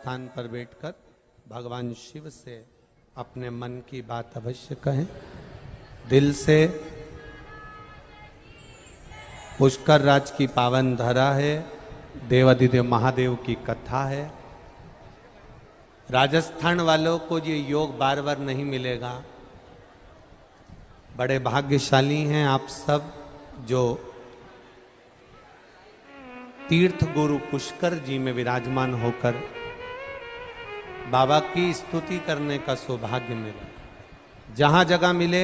स्थान पर बैठकर भगवान शिव से अपने मन की बात अवश्य कहें। दिल से पुष्कर राज की पावन धरा है, देवाधिदेव महादेव की कथा है। राजस्थान वालों को ये योग बार बार नहीं मिलेगा। बड़े भाग्यशाली हैं आप सब जो तीर्थ गुरु पुष्कर जी में विराजमान होकर बाबा की स्तुति करने का सौभाग्य मिला। जहां जगह मिले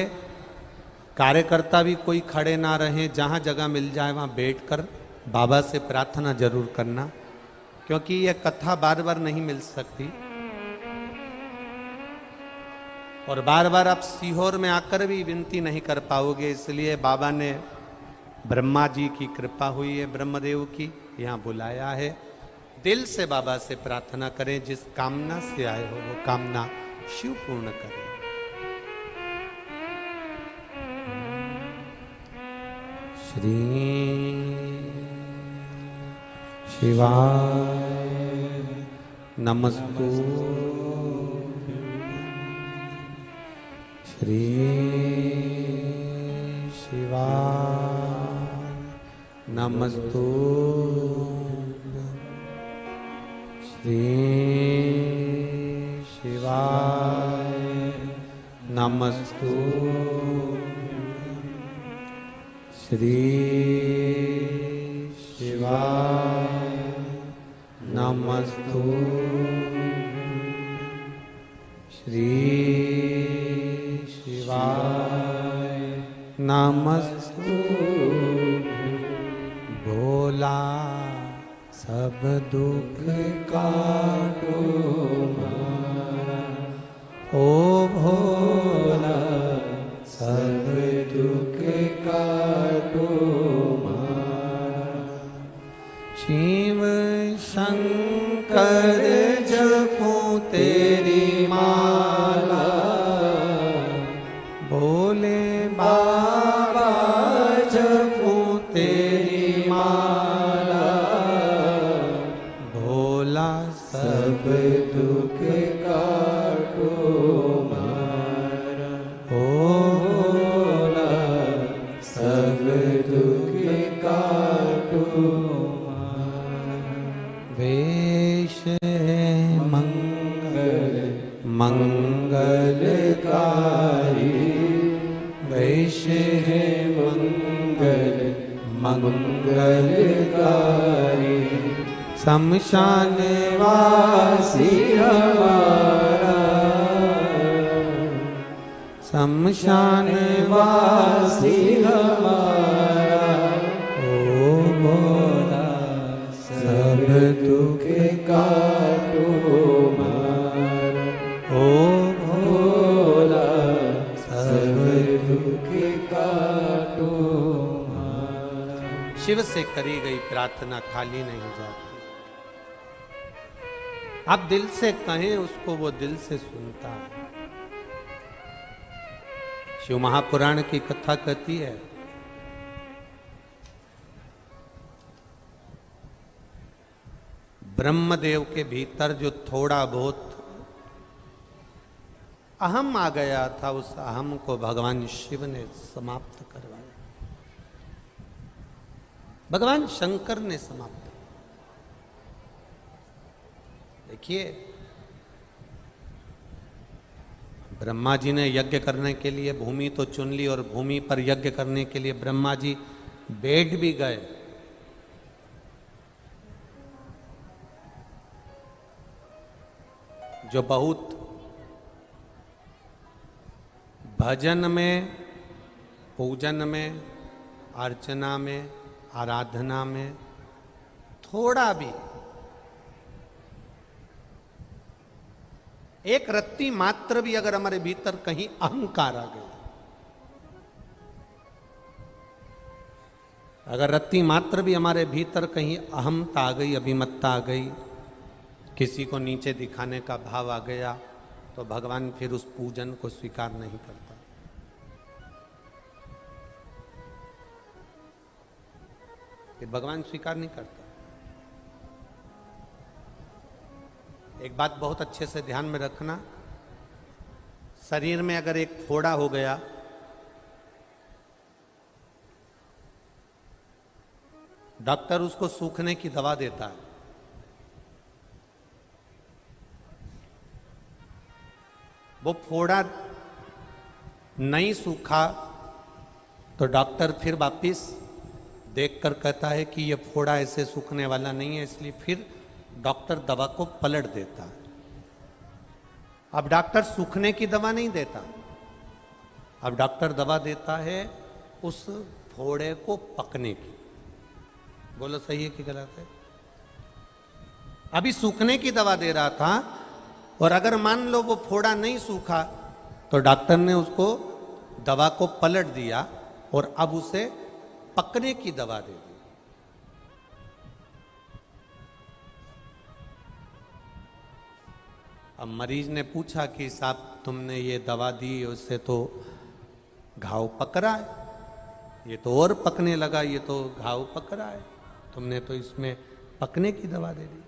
कार्यकर्ता भी कोई खड़े ना रहे, जहां जगह मिल जाए वहां बैठकर बाबा से प्रार्थना जरूर करना, क्योंकि यह कथा बार बार नहीं मिल सकती। और बार बार आप सीहोर में आकर भी विनती नहीं कर पाओगे, इसलिए बाबा ने ब्रह्मा जी की कृपा हुई है, ब्रह्मदेव की यहाँ बुलाया है। दिल से बाबा से प्रार्थना करें, जिस कामना से आए हो वो कामना शिव पूर्ण करें। श्री शिवाय नमस्तु। श्री शिवाय नमस्तु। श्री शिवाय नमस्तु। श्री शिवाय नमस्तु। श्री शिवाय नमस्तु। भोला सब दुख काटो मारा, ओ भोला सब दुख काटो मारा। शिव शंकर जपो तेरी माला, भोले बाबा जपो तेरी माला। भोला सब दुख काटो मारा, ओ भोला सब दुख काटो मारा। वेश मंगल मंगलकारी, वेश है मंगल मंगलकारी। शमशान वासी हमारा, शमशान वासी हमारा। ओ भोला सब दुख काटो मारा, ओ भोला सब दुख काटो मारा। शिव से करी गई प्रार्थना खाली नहीं जाती। आप दिल से कहें उसको, वो दिल से सुनता है। शिव महापुराण की कथा कहती है, ब्रह्मदेव के भीतर जो थोड़ा बहुत अहम आ गया था, उस अहम को भगवान शिव ने समाप्त करवाया। भगवान शंकर ने समाप्त। देखिए, ब्रह्मा जी ने यज्ञ करने के लिए भूमि तो चुन ली, और भूमि पर यज्ञ करने के लिए ब्रह्मा जी बैठ भी गए। जो बहुत भजन में, पूजन में, अर्चना में, आराधना में थोड़ा भी एक रत्ती मात्र भी अगर हमारे भीतर कहीं अहंकार आ गया, अगर रत्ती मात्र भी हमारे भीतर कहीं अहमता आ गई, अभिमत्ता आ गई, किसी को नीचे दिखाने का भाव आ गया, तो भगवान फिर उस पूजन को स्वीकार नहीं करता। फिर भगवान स्वीकार नहीं करता। एक बात बहुत अच्छे से ध्यान में रखना, शरीर में अगर एक फोड़ा हो गया, डॉक्टर उसको सूखने की दवा देता है। वो फोड़ा नहीं सूखा तो डॉक्टर फिर वापिस देखकर कहता है कि ये फोड़ा ऐसे सूखने वाला नहीं है, इसलिए फिर डॉक्टर दवा को पलट देता है। अब डॉक्टर सूखने की दवा नहीं देता, अब डॉक्टर दवा देता है उस फोड़े को पकने की। बोलो सही है कि गलत है? अभी सूखने की दवा दे रहा था, और अगर मान लो वो फोड़ा नहीं सूखा तो डॉक्टर ने उसको दवा को पलट दिया और अब उसे पकने की दवा दे दी। अब मरीज ने पूछा कि साहब तुमने ये दवा दी, उससे तो घाव पक रहा है, ये तो और पकने लगा, ये तो घाव पक रहा है, तुमने तो इसमें पकने की दवा दे दी।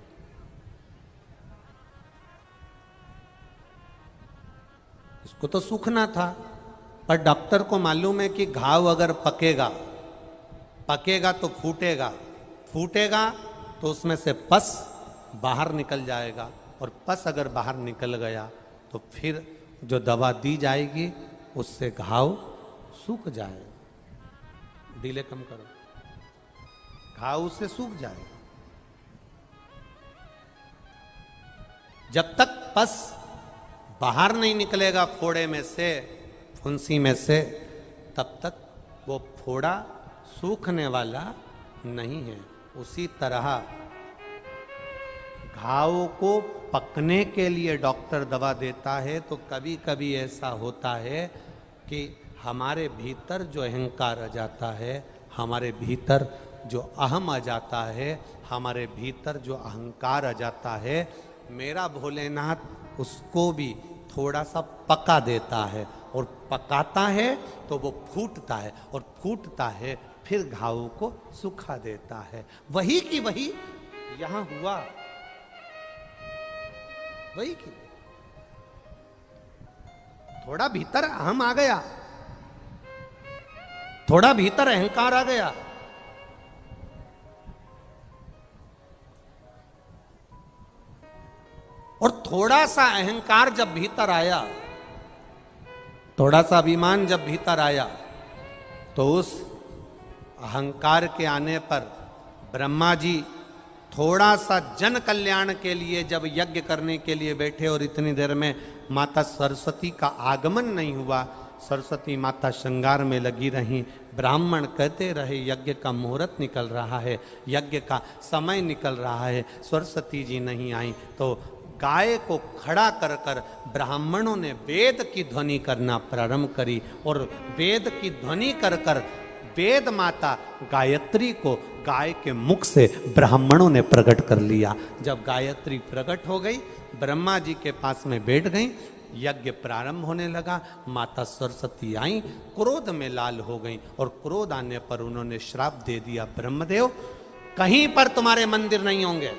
इसको तो सूखना था, पर डॉक्टर को मालूम है कि घाव अगर पकेगा तो फूटेगा तो उसमें से पस बाहर निकल जाएगा, और पस अगर बाहर निकल गया तो फिर जो दवा दी जाएगी उससे घाव सूख जाएगा। डिले कम करो, घाव उससे सूख जाएगा। जब तक पस बाहर नहीं निकलेगा फोड़े में से, फुंसी में से, तब तक वो फोड़ा सूखने वाला नहीं है। उसी तरह घाव को पकने के लिए डॉक्टर दवा देता है, तो कभी कभी ऐसा होता है कि हमारे भीतर जो अहंकार आ जाता है, हमारे भीतर जो अहम आ जाता है, हमारे भीतर जो अहंकार आ जाता है, मेरा भोलेनाथ उसको भी थोड़ा सा पका देता है, और पकाता है तो वो फूटता है, और फूटता है फिर घाव को सुखा देता है। वही की वही यहां हुआ, वही की थोड़ा भीतर अहम आ गया, थोड़ा भीतर अहंकार आ गया, और थोड़ा सा अहंकार जब भीतर आया, थोड़ा सा अभिमान जब भीतर आया, तो उस अहंकार के आने पर ब्रह्मा जी थोड़ा सा जन कल्याण के लिए जब यज्ञ करने के लिए बैठे, और इतनी देर में माता सरस्वती का आगमन नहीं हुआ, सरस्वती माता श्रृंगार में लगी रहीं, ब्राह्मण कहते रहे यज्ञ का मुहूर्त निकल रहा है, यज्ञ का समय निकल रहा है, सरस्वती जी नहीं आई, तो गाय को खड़ा कर कर ब्राह्मणों ने वेद की ध्वनि करना प्रारंभ करी, और वेद की ध्वनि कर कर वेद माता गायत्री को गाय के मुख से ब्राह्मणों ने प्रकट कर लिया। जब गायत्री प्रकट हो गई, ब्रह्मा जी के पास में बैठ गई, यज्ञ प्रारंभ होने लगा। माता सरस्वती आई, क्रोध में लाल हो गई, और क्रोध आने पर उन्होंने श्राप दे दिया, ब्रह्मदेव कहीं पर तुम्हारे मंदिर नहीं होंगे,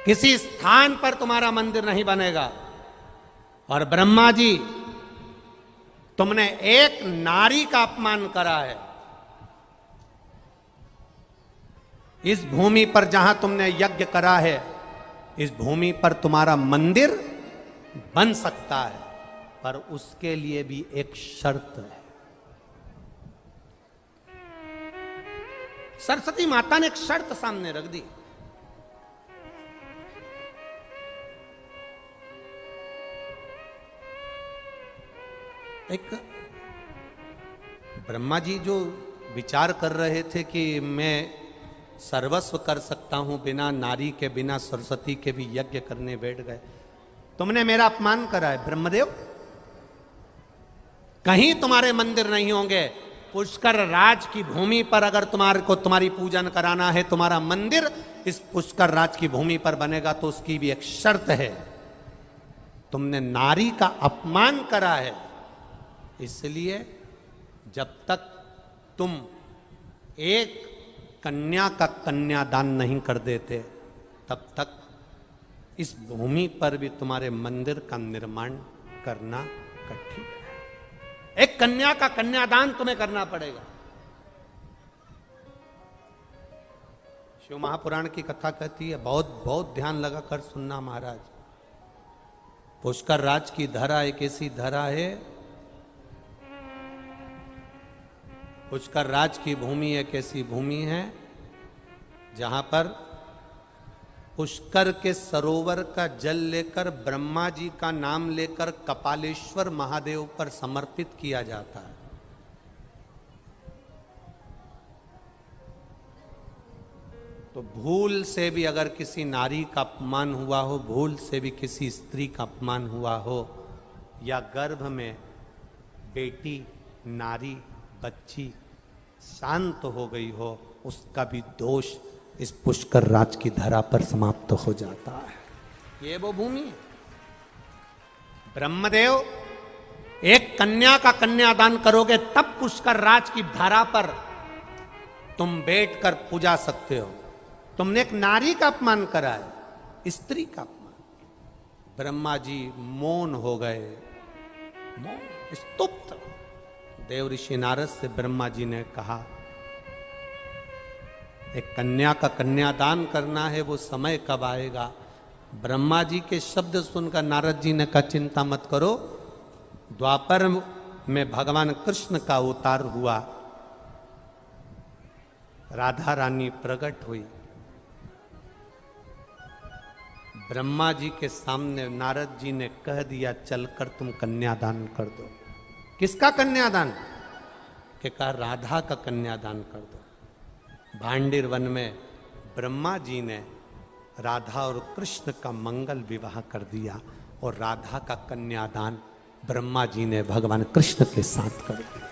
किसी स्थान पर तुम्हारा मंदिर नहीं बनेगा। और ब्रह्मा जी, तुमने एक नारी का अपमान करा है, इस भूमि पर जहां तुमने यज्ञ करा है, इस भूमि पर तुम्हारा मंदिर बन सकता है, पर उसके लिए भी एक शर्त है। सरस्वती माता ने एक शर्त सामने रख दी। एक ब्रह्मा जी जो विचार कर रहे थे कि मैं सर्वस्व कर सकता हूं बिना नारी के, बिना सरस्वती के भी यज्ञ करने बैठ गए। तुमने मेरा अपमान करा है ब्रह्मदेव, कहीं तुम्हारे मंदिर नहीं होंगे। पुष्कर राज की भूमि पर अगर तुम्हारे को तुम्हारी पूजन कराना है, तुम्हारा मंदिर इस पुष्कर राज की भूमि पर बनेगा, तो उसकी भी एक शर्त है, तुमने नारी का अपमान करा है, इसलिए जब तक तुम एक कन्या का कन्यादान नहीं कर देते तब तक इस भूमि पर भी तुम्हारे मंदिर का निर्माण करना कठिन है। एक कन्या का कन्यादान तुम्हें करना पड़ेगा। शिव महापुराण की कथा कहती है, बहुत बहुत ध्यान लगाकर सुनना महाराज। पुष्कर राज की धरा एक ऐसी धरा है, पुष्कर राज की भूमि एक ऐसी भूमि है जहां पर पुष्कर के सरोवर का जल लेकर ब्रह्मा जी का नाम लेकर कपालेश्वर महादेव पर समर्पित किया जाता है। तो भूल से भी अगर किसी नारी का अपमान हुआ हो, भूल से भी किसी स्त्री का अपमान हुआ हो, या गर्भ में बेटी नारी बच्ची शांत हो गई हो, उसका भी दोष इस पुष्कर राज की धरा पर समाप्त हो जाता है। ये वो भूमि है। ब्रह्मदेव एक कन्या का कन्यादान करोगे तब पुष्कर राज की धरा पर तुम बैठकर पूजा सकते हो। तुमने एक नारी का अपमान करा है, स्त्री का अपमान। ब्रह्मा जी मौन हो गए, मौन, स्तुप्त। देव ऋषि नारद से ब्रह्मा जी ने कहा, एक कन्या का कन्यादान करना है, वो समय कब आएगा? ब्रह्मा जी के शब्द सुनकर नारद जी ने कहा, चिंता मत करो, द्वापर में भगवान कृष्ण का अवतार हुआ, राधा रानी प्रकट हुई। ब्रह्मा जी के सामने नारद जी ने कह दिया, चलकर तुम कन्यादान कर दो। किसका कन्यादान? के कहा, राधा का कन्यादान कर दो। भांडिर वन में ब्रह्मा जी ने राधा और कृष्ण का मंगल विवाह कर दिया और राधा का कन्यादान ब्रह्मा जी ने भगवान कृष्ण के साथ कर दिया।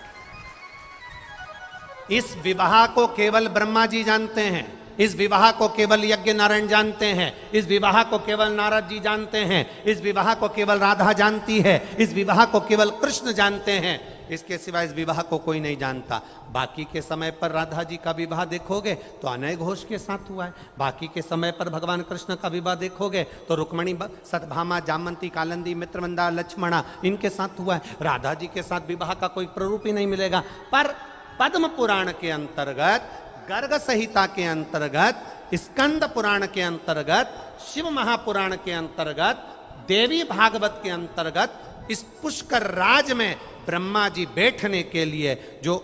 इस विवाह को केवल ब्रह्मा जी जानते हैं, इस विवाह को केवल यज्ञ नारायण जानते हैं, इस विवाह को केवल नारद जी जानते हैं, इस विवाह को केवल राधा जानती है, इस विवाह को केवल कृष्ण जानते हैं। इसके सिवा इस विवाह को कोई नहीं जानता। बाकी के समय पर राधा जी का विवाह देखोगे तो अनय घोष के साथ हुआ है। बाकी के समय पर भगवान कृष्ण का विवाह देखोगे तो रुक्मणी, सतभामा, जामंती, कालंदी, मित्रवंदा, लक्ष्मणा, इनके साथ हुआ है। राधा जी के साथ विवाह का कोई प्ररूप ही नहीं मिलेगा। पर पद्म पुराण के अंतर्गत, गर्ग संहिता के अंतर्गत, स्कंद पुराण के अंतर्गत, शिव महापुराण के अंतर्गत, देवी भागवत के अंतर्गत इस पुष्कर राज में ब्रह्मा जी बैठने के लिए जो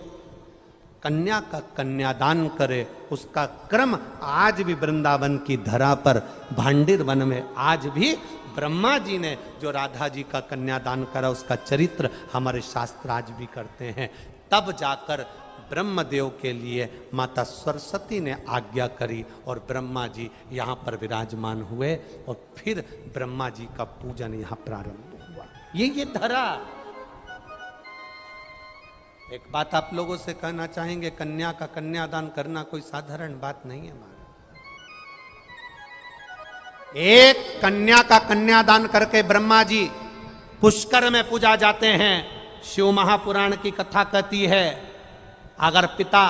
कन्या का कन्यादान करे, उसका क्रम आज भी वृंदावन की धरा पर भांडिर वन में आज भी ब्रह्मा जी ने जो राधा जी का कन्यादान करा, उसका चरित्र हमारे शास्त्र आज भी करते हैं। तब जाकर ब्रह्मदेव के लिए माता सरस्वती ने आज्ञा करी और ब्रह्मा जी यहाँ पर विराजमान हुए और फिर ब्रह्मा जी का पूजन यहाँ प्रारंभ हुआ। ये धरा। एक बात आप लोगों से कहना चाहेंगे, कन्या का कन्यादान करना कोई साधारण बात नहीं है हमारा। एक कन्या का कन्यादान करके ब्रह्मा जी पुष्कर में पूजा जाते हैं। शिव महापुराण की कथा कहती है, अगर पिता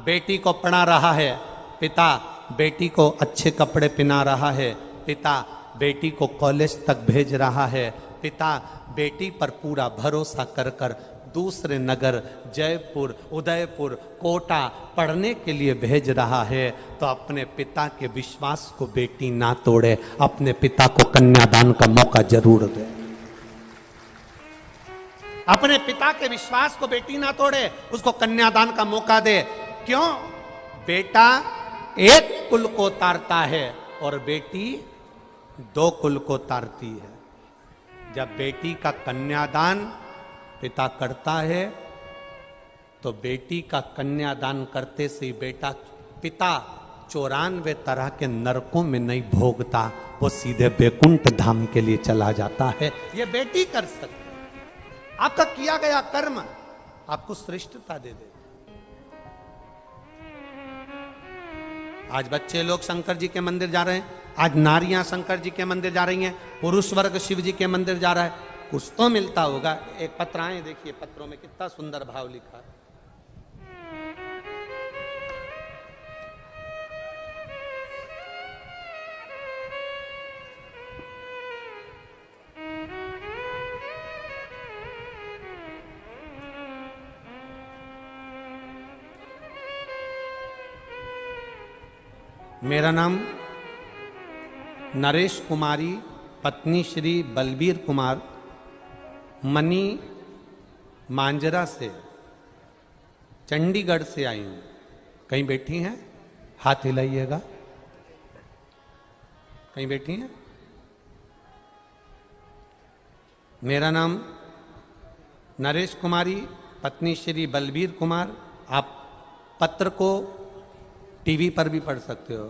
बेटी को पढ़ा रहा है, पिता बेटी को अच्छे कपड़े पहना रहा है, पिता बेटी को कॉलेज तक भेज रहा है, पिता बेटी पर पूरा भरोसा कर कर दूसरे नगर जयपुर, उदयपुर, कोटा पढ़ने के लिए भेज रहा है, तो अपने पिता के विश्वास को बेटी ना तोड़े, अपने पिता को कन्यादान का मौका जरूर दे। अपने पिता के विश्वास को बेटी ना तोड़े, उसको कन्यादान का मौका दे। क्यों? बेटा एक कुल को तारता है और बेटी दो कुल को तारती है। जब बेटी का कन्यादान पिता करता है तो बेटी का कन्यादान करते से बेटा, पिता 94 तरह के नरकों में नहीं भोगता, वो सीधे बैकुंठ धाम के लिए चला जाता है। ये बेटी कर सकती है। आपका किया गया कर्म आपको श्रेष्ठता दे दे। आज बच्चे लोग शंकर जी के मंदिर जा रहे हैं, आज नारियां शंकर जी के मंदिर जा रही हैं, पुरुष वर्ग शिव जी के मंदिर जा रहा है। कुछ तो मिलता होगा। एक पत्राएं देखिए, पत्रों में कितना सुंदर भाव लिखा है। मेरा नाम नरेश कुमारी पत्नी श्री बलबीर कुमार मनी मांजरा से चंडीगढ़ से आई हूं। कहीं बैठी हैं? हाथ हिलाइएगा। कहीं बैठी हैं? मेरा नाम नरेश कुमारी पत्नी श्री बलबीर कुमार। आप पत्र को टीवी पर भी पढ़ सकते हो।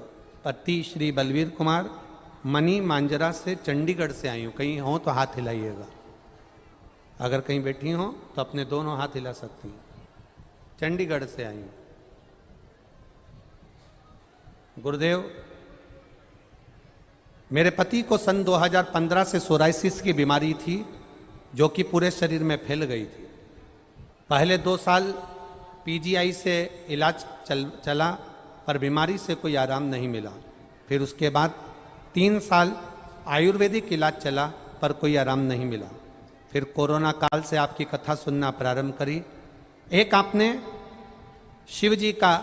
पति श्री बलबीर कुमार मनी मांजरा से चंडीगढ़ से आई हूँ। कहीं हो तो हाथ हिलाइएगा। अगर कहीं बैठी हो तो अपने दोनों हाथ हिला सकती हैं। चंडीगढ़ से आई हूँ। गुरुदेव, मेरे पति को सन 2015 से सोराइसिस की बीमारी थी जो कि पूरे शरीर में फैल गई थी। पहले 2 साल पीजीआई से इलाज चला पर बीमारी से कोई आराम नहीं मिला। फिर उसके बाद 3 साल आयुर्वेदिक इलाज चला पर कोई आराम नहीं मिला। फिर कोरोना काल से आपकी कथा सुनना प्रारंभ करी। एक आपने शिव जी का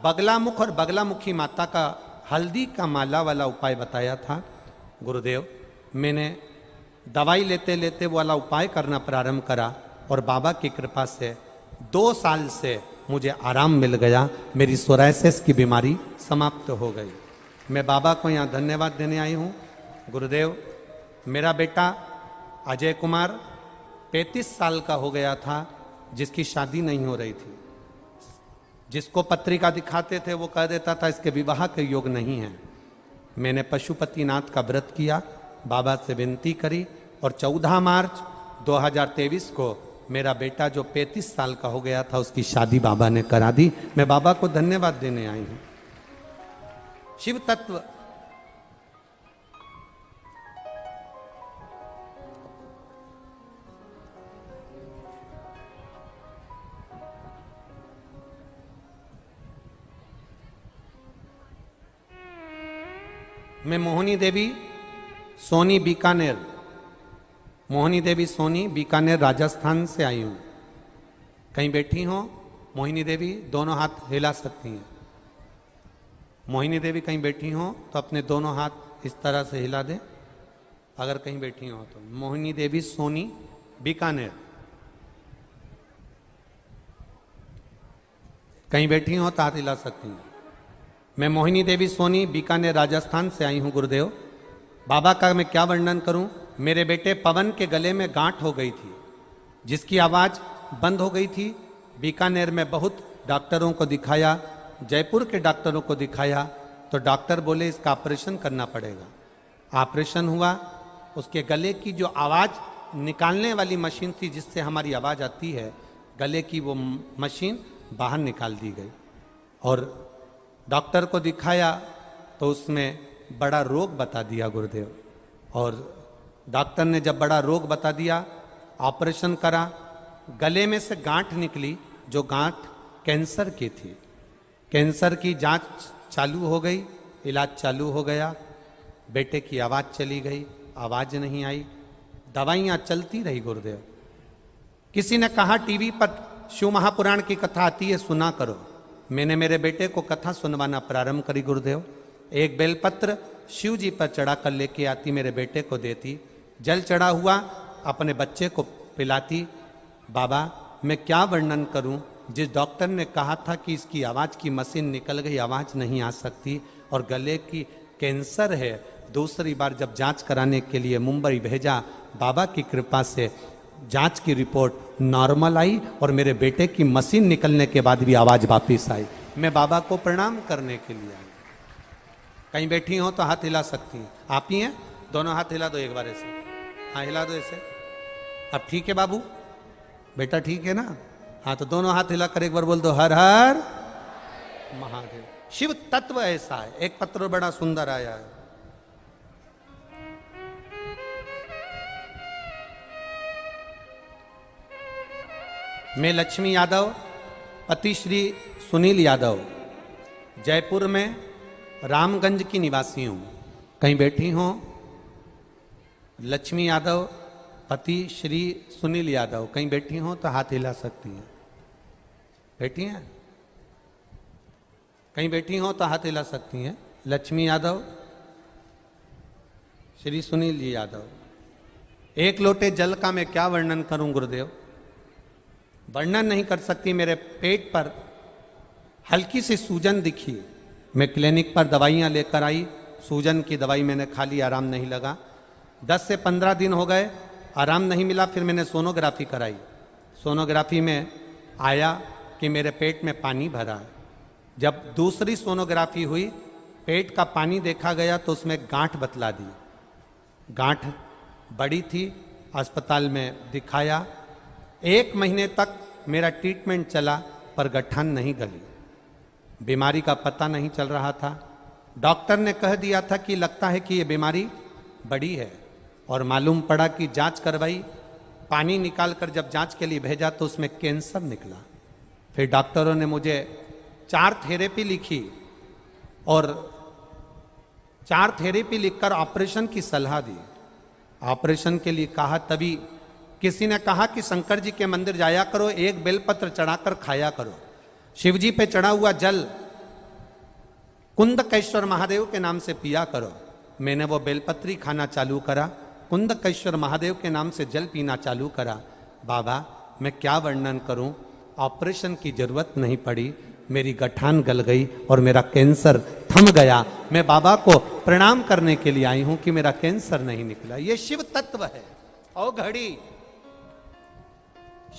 बगलामुख और बगलामुखी माता का हल्दी का माला वाला उपाय बताया था। गुरुदेव, मैंने दवाई लेते लेते वाला उपाय करना प्रारंभ करा और बाबा की कृपा से 2 साल से मुझे आराम मिल गया। मेरी सोराइसिस की बीमारी समाप्त हो गई। मैं बाबा को यहाँ धन्यवाद देने आई हूँ। गुरुदेव, मेरा बेटा अजय कुमार 35 साल का हो गया था, जिसकी शादी नहीं हो रही थी। जिसको पत्रिका दिखाते थे वो कह देता था इसके विवाह के योग नहीं है। मैंने पशुपतिनाथ का व्रत किया, बाबा से विनती करी और 14 मार्च 2023 को मेरा बेटा जो 35 साल का हो गया था उसकी शादी बाबा ने करा दी। मैं बाबा को धन्यवाद देने आई हूं। शिव तत्व मैं मोहिनी देवी सोनी बीकानेर, मोहिनी देवी सोनी बीकानेर राजस्थान से आई हूं। कहीं बैठी हो? मोहिनी देवी दोनों हाथ हिला सकती हैं। मोहिनी देवी कहीं बैठी हो तो अपने दोनों हाथ इस तरह से हिला दें। अगर कहीं बैठी हो तो मोहिनी देवी सोनी बीकानेर। कहीं बैठी हो तो हाथ हिला सकती हैं। मैं मोहिनी देवी सोनी बीकानेर राजस्थान से आई हूं। गुरुदेव, बाबा का मैं क्या वर्णन करूं। मेरे बेटे पवन के गले में गांठ हो गई थी जिसकी आवाज़ बंद हो गई थी। बीकानेर में बहुत डॉक्टरों को दिखाया, जयपुर के डॉक्टरों को दिखाया तो डॉक्टर बोले इसका ऑपरेशन करना पड़ेगा। ऑपरेशन हुआ। उसके गले की जो आवाज़ निकालने वाली मशीन थी जिससे हमारी आवाज़ आती है, गले की वो मशीन बाहर निकाल दी गई। और डॉक्टर को दिखाया तो उसमें बड़ा रोग बता दिया गुरुदेव। और डॉक्टर ने जब बड़ा रोग बता दिया, ऑपरेशन करा, गले में से गांठ निकली जो गांठ कैंसर की थी। कैंसर की जांच चालू हो गई, इलाज चालू हो गया। बेटे की आवाज़ चली गई, आवाज़ नहीं आई, दवाइयाँ चलती रही गुरुदेव। किसी ने कहा टीवी पर शिव महापुराण की कथा आती है, सुना करो। मैंने मेरे बेटे को कथा सुनवाना प्रारंभ करी गुरुदेव। एक बेलपत्र शिव जी पर चढ़ा कर लेके आती, मेरे बेटे को देती, जल चढ़ा हुआ अपने बच्चे को पिलाती। बाबा, मैं क्या वर्णन करूं। जिस डॉक्टर ने कहा था कि इसकी आवाज़ की मशीन निकल गई, आवाज़ नहीं आ सकती और गले की कैंसर है, दूसरी बार जब जांच कराने के लिए मुंबई भेजा, बाबा की कृपा से जांच की रिपोर्ट नॉर्मल आई और मेरे बेटे की मशीन निकलने के बाद भी आवाज़ वापस आई। मैं बाबा को प्रणाम करने के लिए आई। कहीं बैठी हो तो हाथ हिला सकती हैं। आप ही हैं? दोनों हाथ हिला दो एक बार ऐसे। हाँ, हिला दो ऐसे। अब ठीक है बाबू, बेटा ठीक है ना? हाँ, तो दोनों हाथ हिला कर एक बार बोल दो, हर हर महादेव। शिव तत्व ऐसा है। एक पत्र बड़ा सुंदर आया है। मैं लक्ष्मी यादव, पति श्री सुनील यादव, जयपुर में रामगंज की निवासी हूँ। कहीं बैठी हो? लक्ष्मी यादव, पति श्री सुनील यादव। कहीं बैठी हो तो हाथ हिला सकती हैं। बैठी हैं? कहीं बैठी हो तो हाथ हिला सकती हैं। लक्ष्मी यादव, श्री सुनील जी यादव। एक लोटे जल का मैं क्या वर्णन करूं गुरुदेव, वर्णन नहीं कर सकती। मेरे पेट पर हल्की सी सूजन दिखी, मैं क्लिनिक पर दवाइयां लेकर आई, सूजन की दवाई मैंने खा ली, आराम नहीं लगा। 10 से 15 दिन हो गए, आराम नहीं मिला। फिर मैंने सोनोग्राफी कराई, सोनोग्राफी में आया कि मेरे पेट में पानी भरा है। जब दूसरी सोनोग्राफी हुई, पेट का पानी देखा गया तो उसमें गांठ बतला दी। गांठ बड़ी थी, अस्पताल में दिखाया। 1 महीने तक मेरा ट्रीटमेंट चला पर गठान नहीं गली, बीमारी का पता नहीं चल रहा था। डॉक्टर ने कह दिया था कि लगता है कि ये बीमारी बड़ी है, और मालूम पड़ा कि जांच करवाई, पानी निकालकर जब जांच के लिए भेजा तो उसमें कैंसर निकला। फिर डॉक्टरों ने मुझे 4 थेरेपी लिखी और 4 थेरेपी लिखकर ऑपरेशन की सलाह दी। ऑपरेशन के लिए कहा, तभी किसी ने कहा कि शंकर जी के मंदिर जाया करो, एक बेलपत्र चढ़ाकर खाया करो, शिवजी पे चढ़ा हुआ जल कुंदकेश्वर महादेव के नाम से पिया करो। मैंने वो बेलपत्री खाना चालू करा, कुंदकेश्वर महादेव के नाम से जल पीना चालू करा। बाबा मैं क्या वर्णन करूं, ऑपरेशन की जरूरत नहीं पड़ी, मेरी गठान गल गई और मेरा कैंसर थम गया। मैं बाबा को प्रणाम करने के लिए आई हूं कि मेरा कैंसर नहीं निकला। ये शिव तत्व है, और घड़ी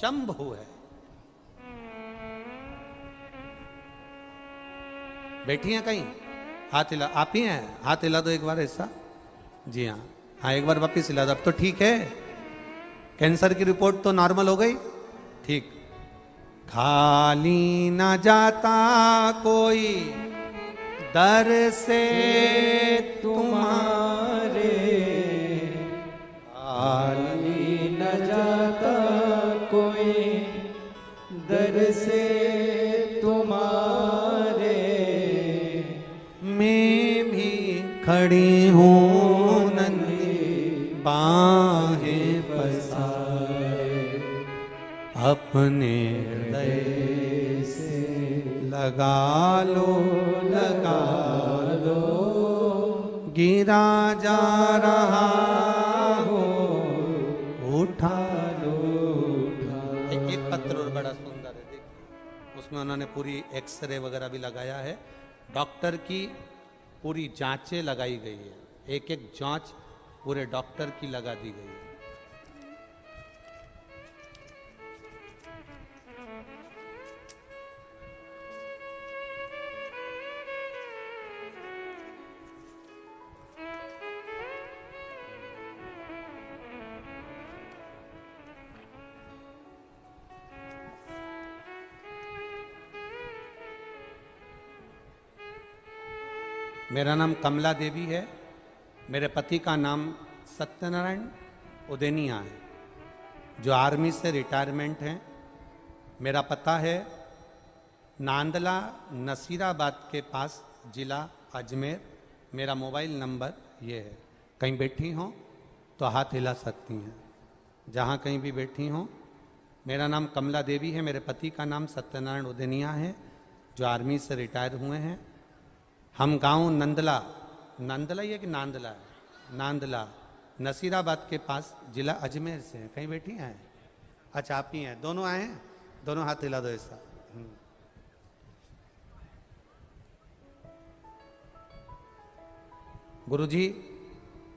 शंभु है। बैठी हैं कहीं, हाथ हिला, आप ही हैं, हाथ हिला दो एक बार ऐसा। जी हाँ, हाँ एक बार वापिस हिला दो। अब तो ठीक है, कैंसर की रिपोर्ट तो नॉर्मल हो गई, ठीक। खाली न जाता कोई दर से तुम्हारे, खाली न जाता कोई दर से तुम्हारे, मैं भी खड़ी हूँ नंदी बाहें पसारे, अपने हृदय से लगा लो, लगा लो, गिरा जा रहा हो, उठा लो, उठा। एक पत्र और बड़ा सुंदर है, देखिए उसमें उन्होंने पूरी एक्सरे वगैरह भी लगाया है, डॉक्टर की पूरी जांचें लगाई गई है, एक एक जांच पूरे डॉक्टर की लगा दी गई है। मेरा नाम कमला देवी है, मेरे पति का नाम सत्यनारायण उदेनिया है, जो आर्मी से रिटायरमेंट हैं। मेरा पता है नांदला नसीराबाद के पास, जिला अजमेर। मेरा मोबाइल नंबर ये है, कहीं बैठी हों तो हाथ हिला सकती हैं, जहाँ कहीं भी बैठी हों। मेरा नाम कमला देवी है, मेरे पति का नाम सत्यनारायण उदेनिया है, जो आर्मी से रिटायर हुए हैं। हम गांव नंदला, नंदला ये कि नांदला, नांदला नसीराबाद के पास, जिला अजमेर से हैं। कहीं बैठी हैं? अच्छा आप ही हैं, दोनों आए हैं, दोनों हाथ हिला दो ऐसा। गुरुजी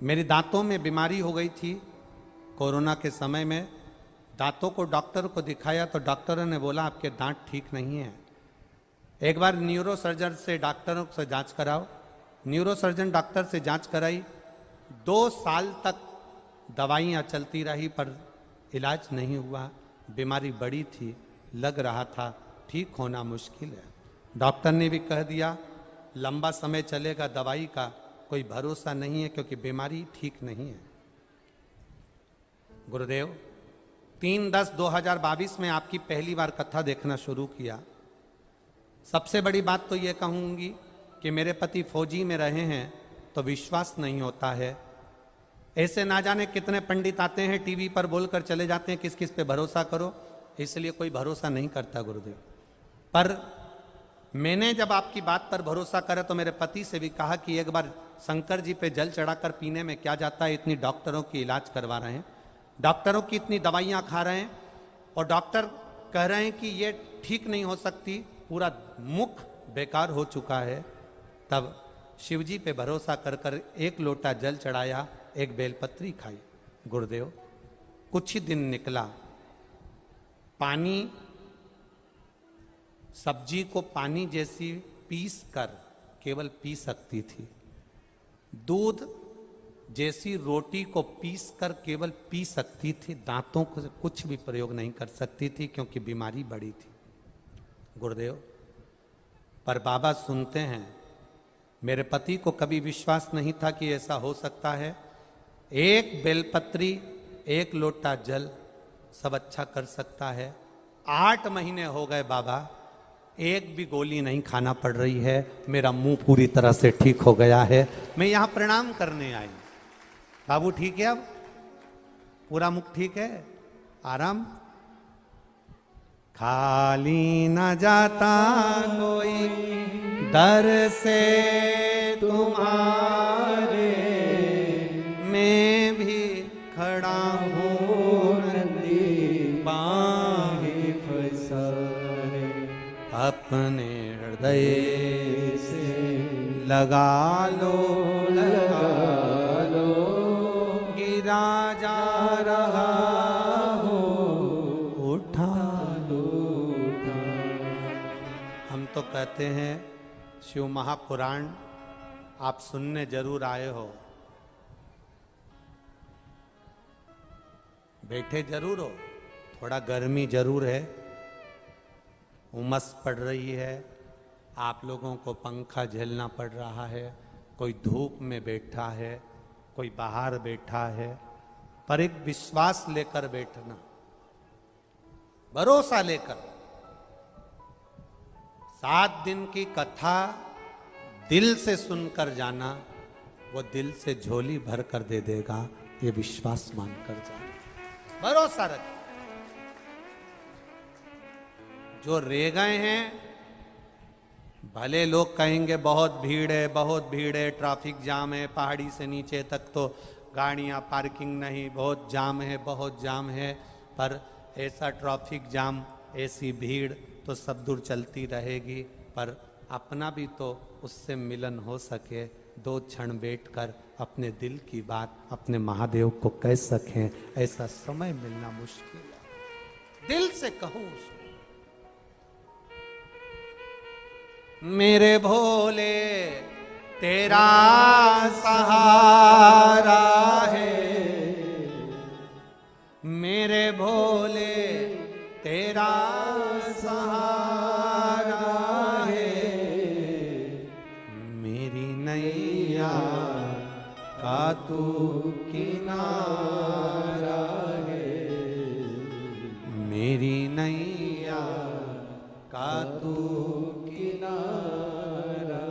मेरी दांतों में बीमारी हो गई थी कोरोना के समय में। दांतों को डॉक्टर को दिखाया तो डॉक्टरों ने बोला आपके दांत ठीक नहीं है, एक बार न्यूरो सर्जन से डॉक्टरों से जांच कराओ। न्यूरो सर्जन डॉक्टर से जांच कराई, 2 साल तक दवाइयाँ चलती रही पर इलाज नहीं हुआ। बीमारी बड़ी थी, लग रहा था ठीक होना मुश्किल है। डॉक्टर ने भी कह दिया लंबा समय चलेगा, दवाई का कोई भरोसा नहीं है क्योंकि बीमारी ठीक नहीं है। गुरुदेव 3/10/2022 में आपकी पहली बार कथा देखना शुरू किया। सबसे बड़ी बात तो ये कहूँगी कि मेरे पति फौजी में रहे हैं तो विश्वास नहीं होता है। ऐसे ना जाने कितने पंडित आते हैं टीवी पर बोलकर चले जाते हैं किस किस पे भरोसा करो, इसलिए कोई भरोसा नहीं करता गुरुदेव। पर मैंने जब आपकी बात पर भरोसा करा तो मेरे पति से भी कहा कि एक बार शंकर जी पे जल चढ़ाकर पीने में क्या जाता है, इतनी डॉक्टरों की इलाज करवा रहे हैं, डॉक्टरों की इतनी दवाइयाँ खा रहे हैं और डॉक्टर कह रहे हैं कि ये ठीक नहीं हो सकती, पूरा मुख बेकार हो चुका है। तब शिवजी पे भरोसा कर कर एक लोटा जल चढ़ाया, एक बेलपत्री खाई। गुरुदेव कुछ ही दिन निकला, पानी, सब्जी को पानी जैसी पीस कर केवल पी सकती थी, दूध जैसी रोटी को पीस कर केवल पी सकती थी, दांतों को कुछ भी प्रयोग नहीं कर सकती थी क्योंकि बीमारी बड़ी थी। गुरुदेव पर बाबा सुनते हैं। मेरे पति को कभी विश्वास नहीं था कि ऐसा हो सकता है। एक बेलपत्री, एक लोटा जल सब अच्छा कर सकता है। 8 महीने हो गए बाबा, एक भी गोली नहीं खाना पड़ रही है, मेरा मुंह पूरी तरह से ठीक हो गया है। मैं यहां प्रणाम करने आई। बाबू ठीक है, अब पूरा मुख ठीक है, आराम। खाली न जाता कोई दर से तुम्हारे, मैं भी खड़ा हूँ नंदी बाहें फसाए, अपने हृदय से लगा लो, लगा लो, गिरा जा रहा हो, उठा लो। हम तो कहते हैं शिव महापुराण आप सुनने जरूर आए हो, बैठे जरूर हो, थोड़ा गर्मी जरूर है, उमस पड़ रही है, आप लोगों को पंखा झेलना पड़ रहा है, कोई धूप में बैठा है, कोई बाहर बैठा है, पर एक विश्वास लेकर बैठना, भरोसा लेकर। 7 दिन की कथा दिल से सुनकर जाना, वो दिल से झोली भर कर दे देगा, ये विश्वास मानकर जाना, भरोसा रख। जो रह गए हैं, भले लोग कहेंगे बहुत भीड़ है, बहुत भीड़ है, ट्रैफिक जाम है, पहाड़ी से नीचे तक तो गाड़ियां पार्किंग नहीं, बहुत जाम है, बहुत जाम है, पर ऐसा ट्रैफिक जाम, ऐसी भीड़ तो सब दूर चलती रहेगी, पर अपना भी तो उससे मिलन हो सके, 2 क्षण बैठकर अपने दिल की बात अपने महादेव को कह सकें, ऐसा समय मिलना मुश्किल है। दिल से कहो उसको, मेरे भोले तेरा सहारा है, मेरे भोले तेरा सहारा है, मेरी नैया का तू किनारा है, मेरी नैया का तू किनारा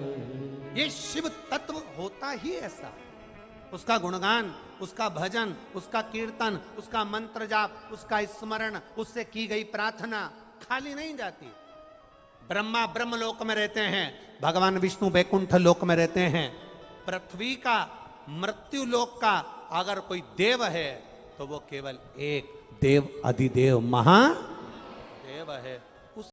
है। ये शिव तत्व होता ही ऐसा, उसका गुणगान, उसका भजन, उसका कीर्तन, उसका मंत्र जाप, उसका स्मरण, उससे की गई प्रार्थना खाली नहीं जाती। ब्रह्मा ब्रह्म लोक में रहते हैं, भगवान विष्णु वैकुंठ लोक में रहते हैं। पृथ्वी का, मृत्यु लोक का अगर कोई देव है तो वो केवल एक देव, अधिदेव महादेव है।